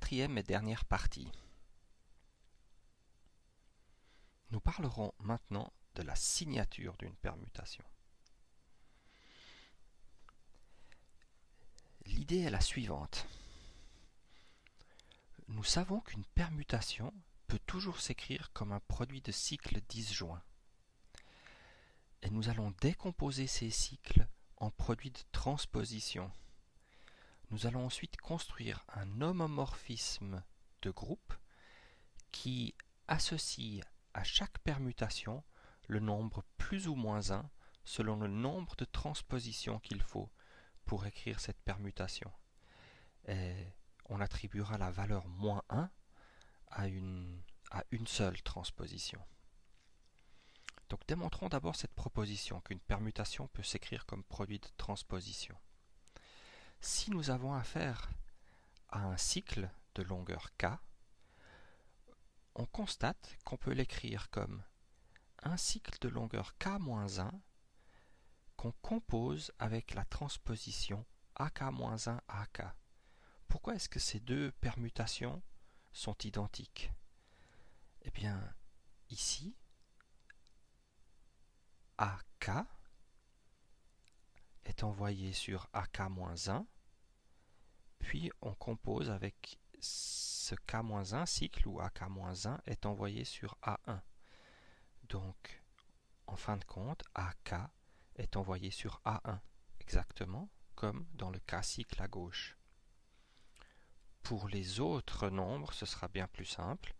quatrième et dernière partie. Nous parlerons maintenant de la signature d'une permutation. L'idée est la suivante. Nous savons qu'une permutation peut toujours s'écrire comme un produit de cycles disjoints. Et nous allons décomposer ces cycles en produits de transposition. Nous allons ensuite construire un homomorphisme de groupe qui associe à chaque permutation le nombre plus ou moins 1 selon le nombre de transpositions qu'il faut pour écrire cette permutation. Et on attribuera la valeur -1 à une seule transposition. Donc démontrons d'abord cette proposition qu'une permutation peut s'écrire comme produit de transposition. Si nous avons affaire à un cycle de longueur k, on constate qu'on peut l'écrire comme un cycle de longueur k-1 qu'on compose avec la transposition ak-1 ak. Pourquoi est-ce que ces deux permutations sont identiques? Eh bien, ici, ak est envoyé sur ak-1, puis on compose avec ce k-1 cycle où ak-1 est envoyé sur A1. Donc, en fin de compte, AK est envoyé sur A1, exactement comme dans le cas cycle à gauche. Pour les autres nombres, ce sera bien plus simple.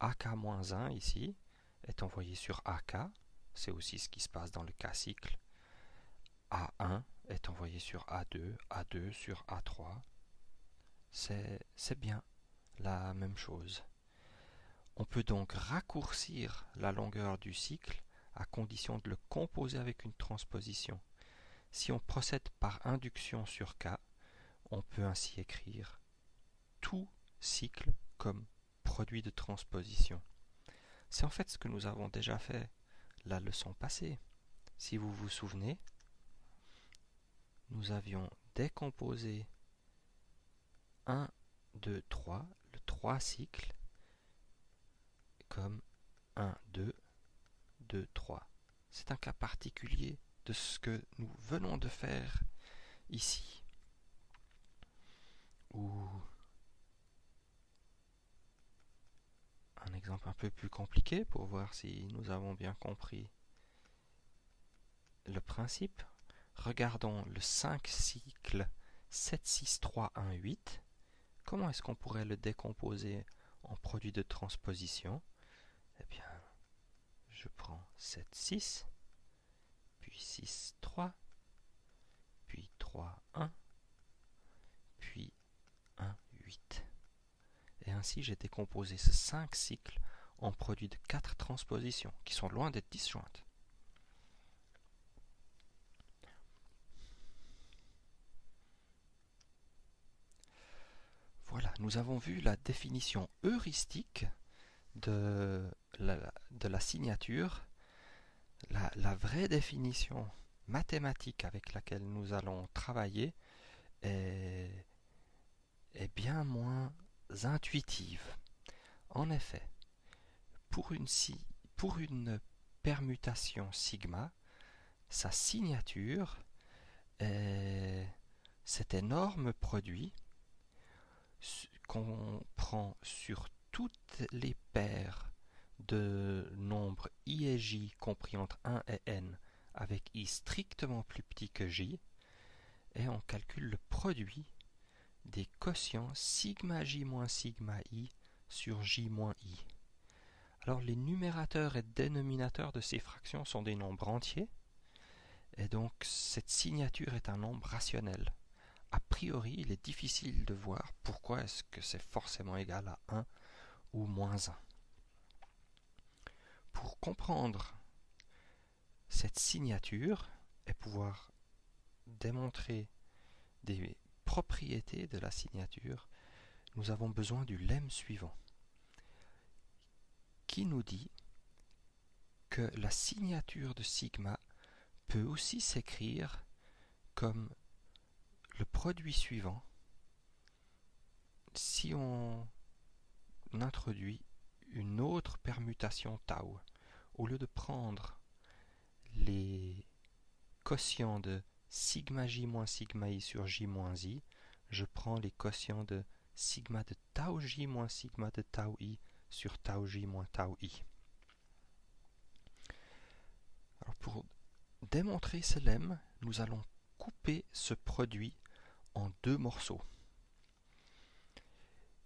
AK-1 ici est envoyé sur AK, c'est aussi ce qui se passe dans le cas cycle. A1 est envoyé sur A2, A2 sur A3. C'est bien la même chose. On peut donc raccourcir la longueur du cycle à condition de le composer avec une transposition. Si on procède par induction sur K, on peut ainsi écrire tout cycle comme produit de transposition. C'est en fait ce que nous avons déjà fait la leçon passée. Si vous vous souvenez, nous avions décomposé 1, 2, 3, le 3 cycles, comme 1, 2, 2, 3. C'est un cas particulier de ce que nous venons de faire ici. Ou un exemple un peu plus compliqué pour voir si nous avons bien compris le principe. Regardons le 5 cycle 7, 6, 3, 1, 8. Comment est-ce qu'on pourrait le décomposer en produit de transposition? Eh bien, je prends 7, 6, puis 6, 3, puis 3, 1, puis 1, 8. Et ainsi, j'ai décomposé ces 5 cycles en produits de 4 transpositions, qui sont loin d'être disjointes. Voilà, nous avons vu la définition heuristique de la signature. La vraie définition mathématique avec laquelle nous allons travailler est bien moins intuitive. En effet, pour une permutation sigma, sa signature est cet énorme produit qu'on prend sur toutes les paires de nombres i et j compris entre 1 et n avec i strictement plus petit que j, et on calcule le produit des quotients sigma j moins sigma i sur j moins i. Alors les numérateurs et dénominateurs de ces fractions sont des nombres entiers, et donc cette signature est un nombre rationnel. A priori, il est difficile de voir pourquoi est-ce que c'est forcément égal à 1 ou moins 1. Pour comprendre cette signature et pouvoir démontrer des propriétés de la signature, nous avons besoin du lemme suivant, qui nous dit que la signature de sigma peut aussi s'écrire comme le produit suivant, si on introduit une autre permutation tau, au lieu de prendre les quotients de sigma j moins sigma i sur j moins i, je prends les quotients de sigma de tau j moins sigma de tau i sur tau j moins tau i. Alors pour démontrer ce lemme, nous allons couper ce produit en deux morceaux.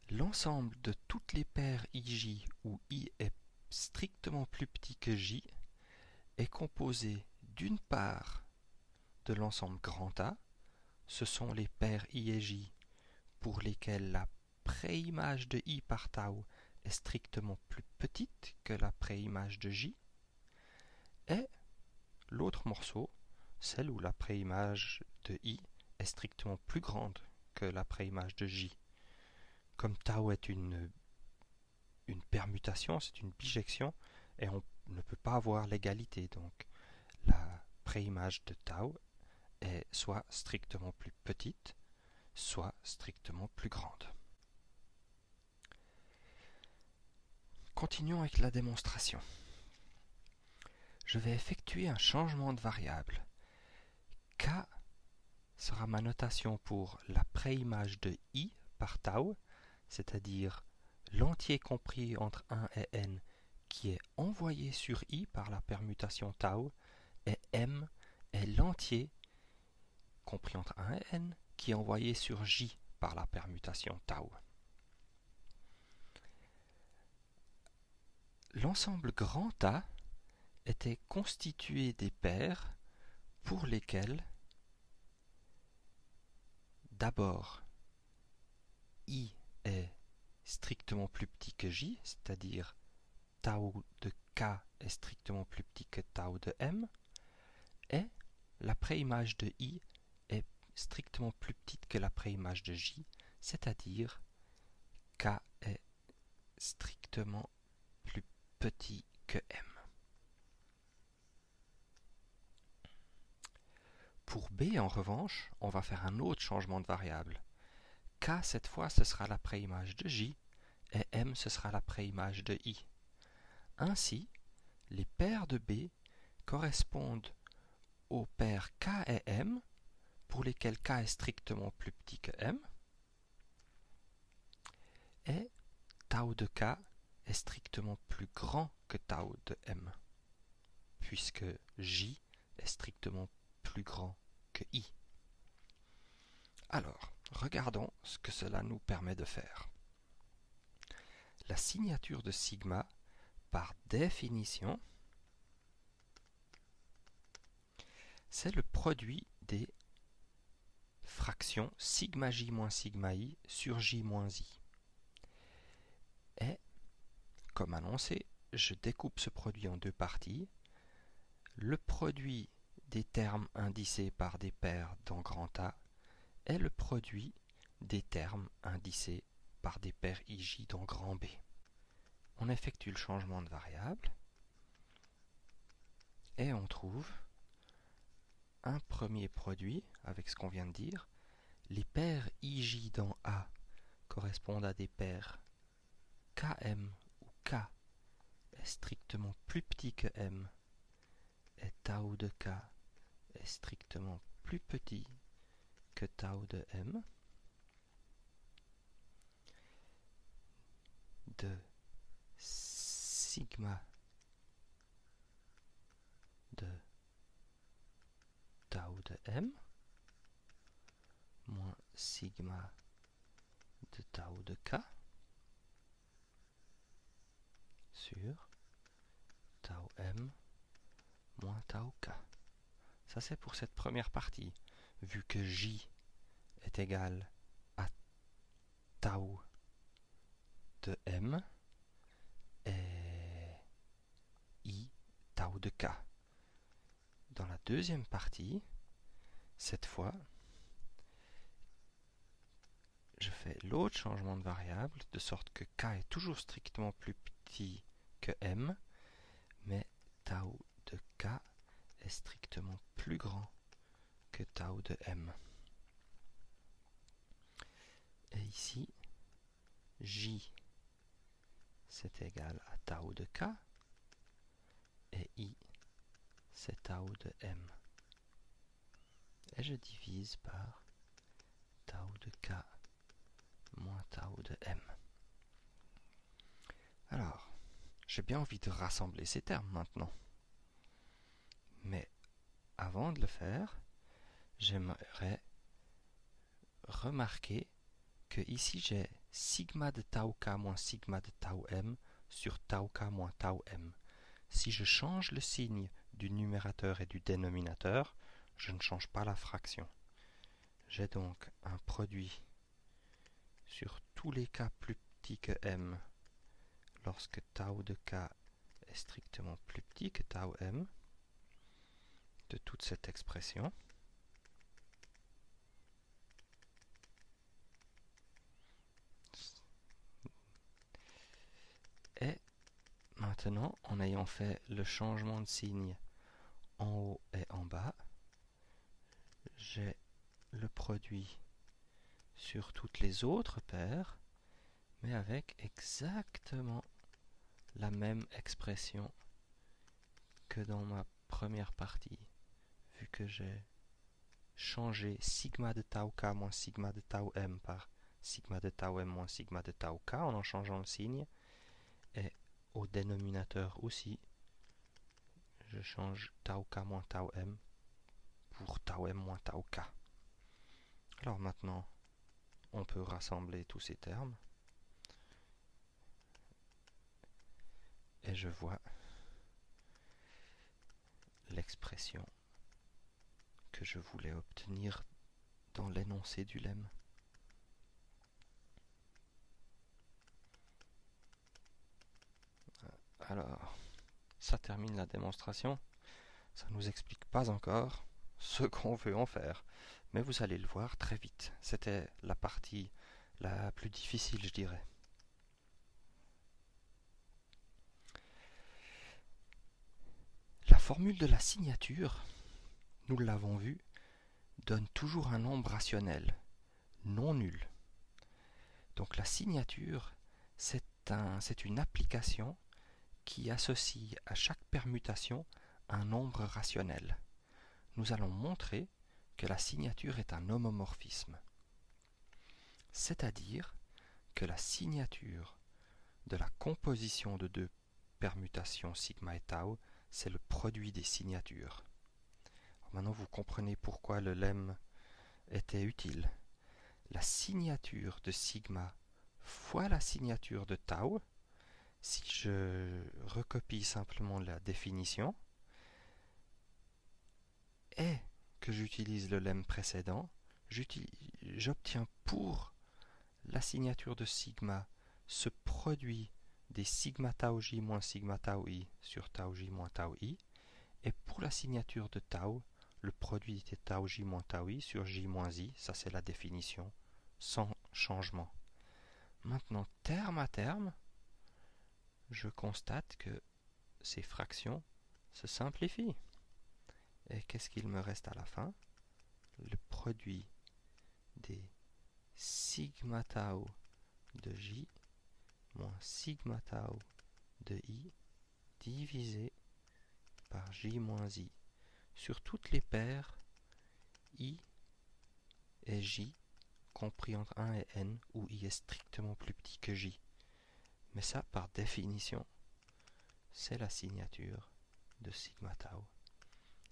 L'ensemble de toutes les paires ij où i est strictement plus petit que j est composé d'une part de l'ensemble grand A, ce sont les paires i et j pour lesquelles la préimage de i par tau est strictement plus petite que la préimage de j, et l'autre morceau, celle où la préimage de i est strictement plus grande que la préimage de j. Comme tau est une permutation, c'est une bijection, et on ne peut pas avoir l'égalité, donc la préimage de tau est soit strictement plus petite, soit strictement plus grande. Continuons avec la démonstration. Je vais effectuer un changement de variable. K sera ma notation pour la préimage de i par tau, c'est-à-dire l'entier compris entre 1 et n qui est envoyé sur i par la permutation tau, et m est l'entier compris entre 1 et n qui est envoyé sur j par la permutation tau. L'ensemble grand A était constitué des paires pour lesquelles d'abord i est strictement plus petit que j, c'est-à-dire tau de k est strictement plus petit que tau de m, et la préimage de i est strictement plus petite que la préimage de j, c'est-à-dire k est strictement plus petit que m. Pour b, en revanche, on va faire un autre changement de variable. K, cette fois, ce sera la préimage de j, et m, ce sera la préimage de i. Ainsi, les paires de b correspondent aux paires k et m, pour lesquelles k est strictement plus petit que m, et tau de k est strictement plus grand que tau de m, puisque j est strictement plus grand que i. Alors, regardons ce que cela nous permet de faire. La signature de sigma, par définition, c'est le produit des fractions sigma j moins sigma i sur j moins i. Et, comme annoncé, je découpe ce produit en deux parties. Le produit des termes indicés par des paires dans grand A est le produit des termes indicés par des paires ij dans grand B. On effectue le changement de variable et on trouve un premier produit avec ce qu'on vient de dire. Les paires ij dans A correspondent à des paires km où k est strictement plus petit que m et tau de k est strictement plus petit que tau de m, de sigma de tau de m moins sigma de tau de k sur tau m moins tau k. Ça c'est pour cette première partie. Vu que j est égal à tau de m et i tau de k. Dans la deuxième partie, cette fois, je fais l'autre changement de variable, de sorte que k est toujours strictement plus petit que m, mais tau de k est strictement plus grand que tau de m. Et ici, J c'est égal à tau de K et I c'est tau de M. Et je divise par tau de K moins tau de M. Alors, j'ai bien envie de rassembler ces termes maintenant. Mais avant de le faire, j'aimerais remarquer que ici j'ai sigma de tau K moins sigma de tau M sur tau K moins tau M. Si je change le signe du numérateur et du dénominateur, je ne change pas la fraction. J'ai donc un produit sur tous les K plus petits que M lorsque tau de K est strictement plus petit que tau M de toute cette expression. Et maintenant, en ayant fait le changement de signe en haut et en bas, j'ai le produit sur toutes les autres paires, mais avec exactement la même expression que dans ma première partie, vu que j'ai changé sigma de tau K moins sigma de tau M par sigma de tau M moins sigma de tau K en changeant le signe, et au dénominateur aussi, je change tau K moins tau M pour tau M moins tau K. Alors maintenant, on peut rassembler tous ces termes. Et je vois l'expression que je voulais obtenir dans l'énoncé du lemme. Alors, ça termine la démonstration. Ça ne nous explique pas encore ce qu'on veut en faire. Mais vous allez le voir très vite. C'était la partie la plus difficile, je dirais. La formule de la signature, nous l'avons vu, donne toujours un nombre rationnel, non nul. Donc la signature, c'est une application qui associe à chaque permutation un nombre rationnel. Nous allons montrer que la signature est un homomorphisme, c'est-à-dire que la signature de la composition de deux permutations sigma et tau, c'est le produit des signatures. Alors maintenant, vous comprenez pourquoi le lemme était utile. La signature de sigma fois la signature de tau, si je recopie simplement la définition, et que j'utilise le lemme précédent, j'obtiens pour la signature de sigma ce produit des sigma tau j moins sigma tau i sur tau j moins tau i, et pour la signature de tau, le produit des tau j moins tau i sur j moins i, ça c'est la définition, sans changement. Maintenant, terme à terme, je constate que ces fractions se simplifient. Et qu'est-ce qu'il me reste à la fin? Le produit des sigma tau de j moins sigma tau de i divisé par j moins i sur toutes les paires i et j compris entre 1 et n où i est strictement plus petit que j. Mais ça, par définition, c'est la signature de sigma tau.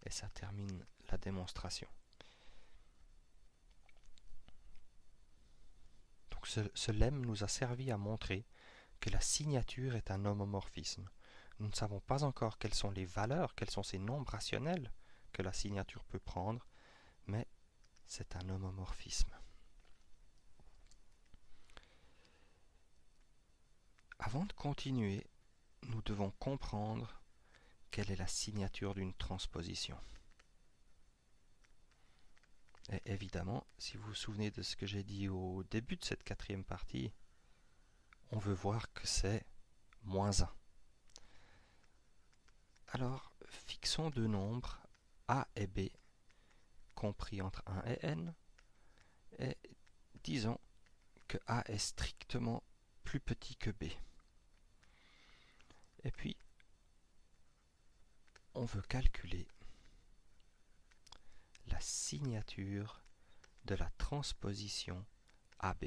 Et ça termine la démonstration. Donc ce lemme nous a servi à montrer que la signature est un homomorphisme. Nous ne savons pas encore quelles sont les valeurs, quels sont ces nombres rationnels que la signature peut prendre, mais c'est un homomorphisme. Avant de continuer, nous devons comprendre quelle est la signature d'une transposition. Et évidemment, si vous vous souvenez de ce que j'ai dit au début de cette quatrième partie, on veut voir que c'est moins 1. Alors, fixons deux nombres a et b, compris entre 1 et n, et disons que a est strictement plus petit que B. Et puis, on veut calculer la signature de la transposition AB.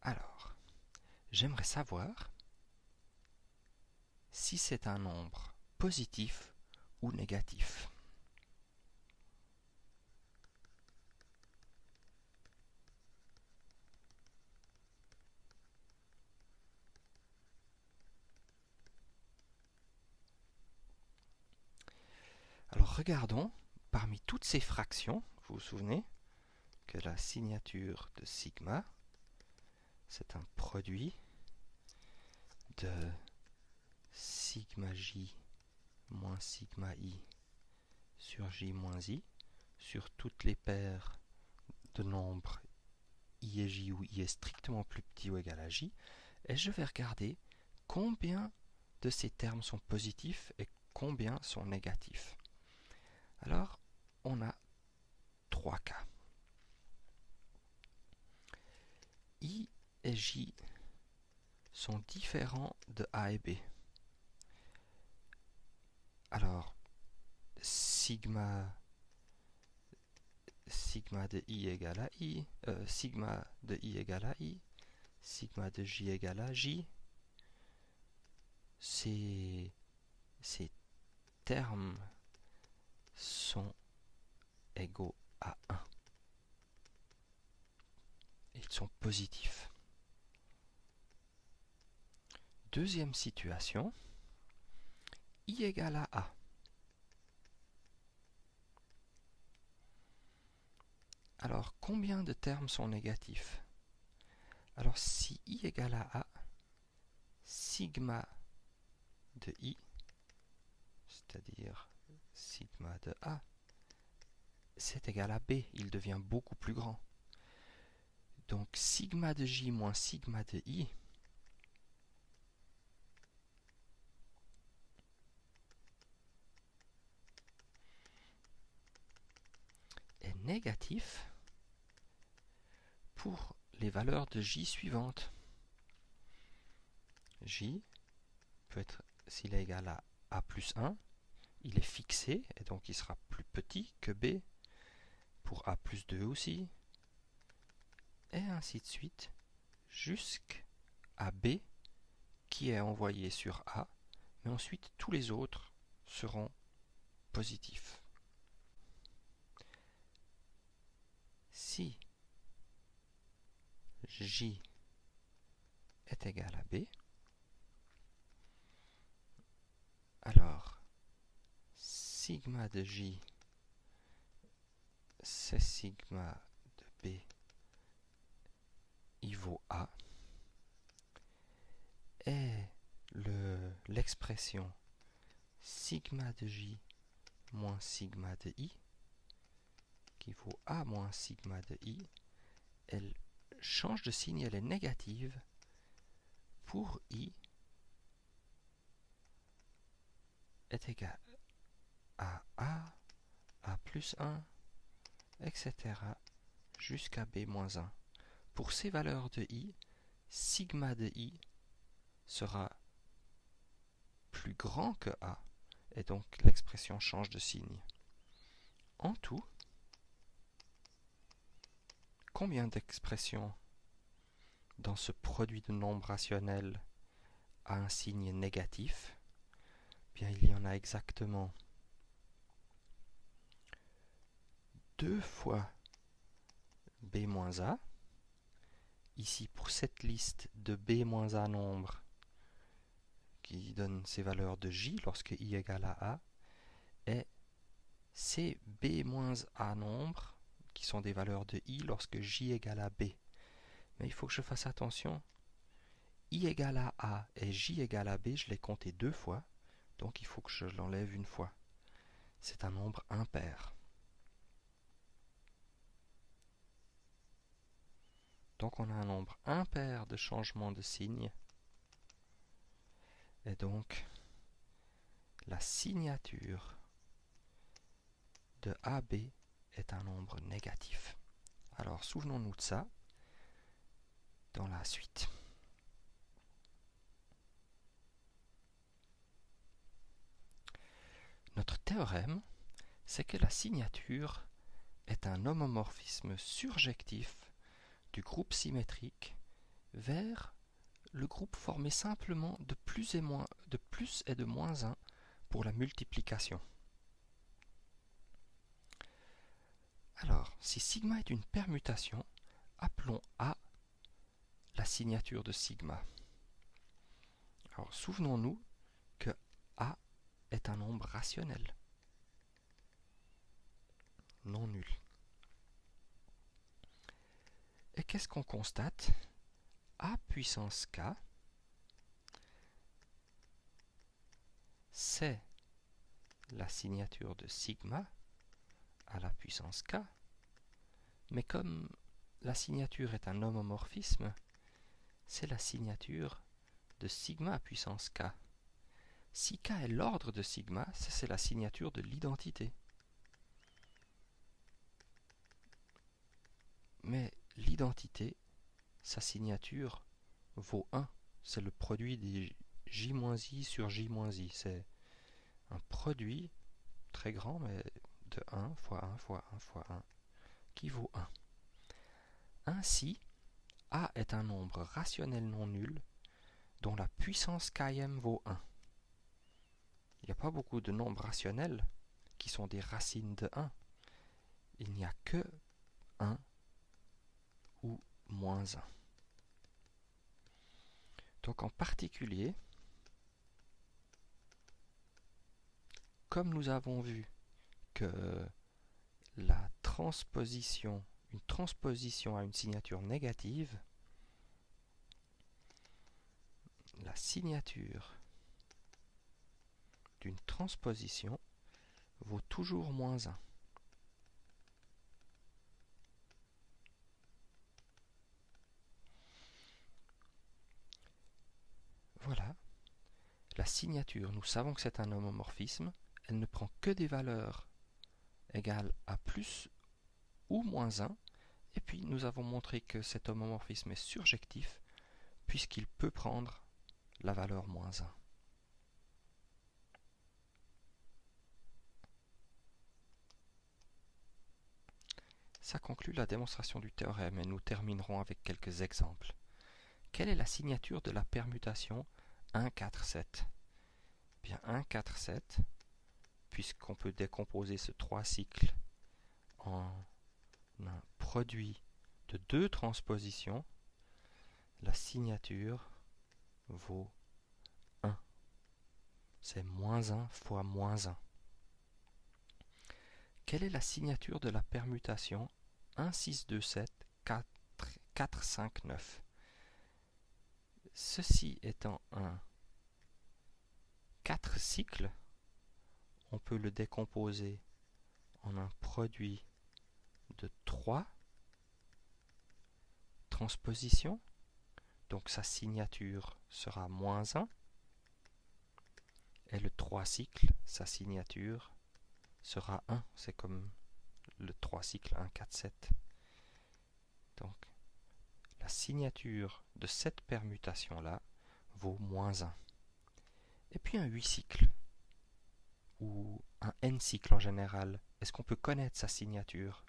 Alors, j'aimerais savoir si c'est un nombre positif ou négatif. Alors regardons, parmi toutes ces fractions, vous vous souvenez que la signature de sigma, c'est un produit de sigma j moins sigma i sur j moins i sur toutes les paires de nombres i et j où i est strictement plus petit ou égal à j, et je vais regarder combien de ces termes sont positifs et combien sont négatifs. Alors, on a 3 cas. I et j sont différents de a et b. Alors, sigma de i égale à i, sigma de i égale à i, sigma de j égale à j. Ces termes sont égaux à 1. Ils sont positifs. Deuxième situation, i égale à a. Alors, combien de termes sont négatifs? Alors, si i égale à a, sigma de i, c'est-à-dire sigma de a, c'est égal à b, il devient beaucoup plus grand. Donc, sigma de j moins sigma de i est négatif pour les valeurs de j suivantes. J peut être, s'il est égal à a plus 1, il est fixé, et donc il sera plus petit que b, pour a plus 2 aussi, et ainsi de suite, jusqu'à b, qui est envoyé sur a, mais ensuite tous les autres seront positifs. Si j est égal à b, alors sigma de j, c'est sigma de b, il vaut a, et l'expression sigma de j moins sigma de i, qui vaut a moins sigma de i, elle change de signe, elle est négative pour i est égal à a plus 1, etc. jusqu'à b moins 1. Pour ces valeurs de i, sigma de i sera plus grand que a, et donc l'expression change de signe. En tout, combien d'expressions dans ce produit de nombres rationnels a un signe négatif? Bien, il y en a exactement 2 fois b moins a. Ici, pour cette liste de b moins a nombres qui donne ces valeurs de j lorsque i égale à a, et ces b moins a nombres qui sont des valeurs de i lorsque j égale à b. Mais il faut que je fasse attention. I égale à a et j égale à b, je l'ai compté 2 fois, donc il faut que je l'enlève une fois. C'est un nombre impair. Donc on a un nombre impair de changement de signe, et donc la signature de AB est un nombre négatif. Alors souvenons-nous de ça dans la suite. Notre théorème, c'est que la signature est un homomorphisme surjectif du groupe symétrique vers le groupe formé simplement de plus et de moins 1 pour la multiplication. Alors, si sigma est une permutation, appelons A la signature de sigma. Alors, souvenons-nous que A est un nombre rationnel, non nul. Et qu'est-ce qu'on constate? A puissance k, c'est la signature de sigma à la puissance k, mais comme la signature est un homomorphisme, c'est la signature de sigma à puissance k. Si k est l'ordre de sigma, c'est la signature de l'identité. Mais l'identité, sa signature vaut 1. C'est le produit des j-i sur j-i. C'est un produit très grand, mais de 1 fois 1 fois 1 fois 1, qui vaut 1. Ainsi, A est un nombre rationnel non nul dont la puissance km vaut 1. Il n'y a pas beaucoup de nombres rationnels qui sont des racines de 1. Il n'y a que 1 ou moins 1. Donc en particulier, comme nous avons vu que une transposition à une signature négative, la signature d'une transposition vaut toujours moins 1. Voilà, la signature, nous savons que c'est un homomorphisme, elle ne prend que des valeurs égales à plus ou moins 1, et puis nous avons montré que cet homomorphisme est surjectif, puisqu'il peut prendre la valeur moins 1. Ça conclut la démonstration du théorème et nous terminerons avec quelques exemples. Quelle est la signature de la permutation 1, 4, 7 ? Bien 1, 4, 7, puisqu'on peut décomposer ce 3 cycles en un produit de 2 transpositions, la signature vaut 1. C'est moins 1 fois moins 1. Quelle est la signature de la permutation 1, 6, 2, 7, 4, 5, 9 ? Ceci étant un 4 cycles, on peut le décomposer en un produit de 3 transpositions. Donc sa signature sera moins 1. Et le 3 cycles, sa signature sera 1. C'est comme le 3 cycles 1, 4, 7. Donc la signature de cette permutation-là vaut moins 1. Et puis un 8 cycles, ou un n cycle en général, est-ce qu'on peut connaître sa signature?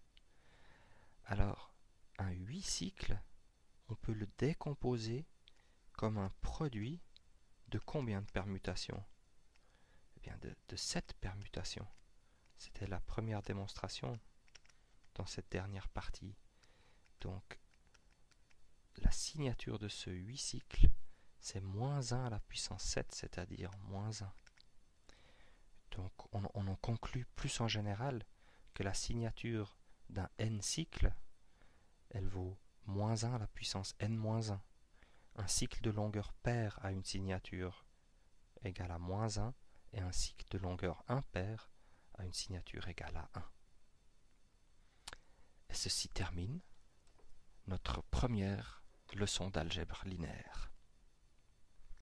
Alors, un 8 cycles, on peut le décomposer comme un produit de combien de permutations? Eh bien, de 7 permutations. C'était la première démonstration dans cette dernière partie. Donc, la signature de ce 8 cycles, c'est moins 1 à la puissance 7, c'est-à-dire moins 1. Donc, on en conclut plus en général que la signature d'un n cycle, elle vaut moins 1 à la puissance n-1. Un cycle de longueur paire a une signature égale à moins 1 et un cycle de longueur impaire a une signature égale à 1. Et ceci termine notre première leçon d'algèbre linéaire.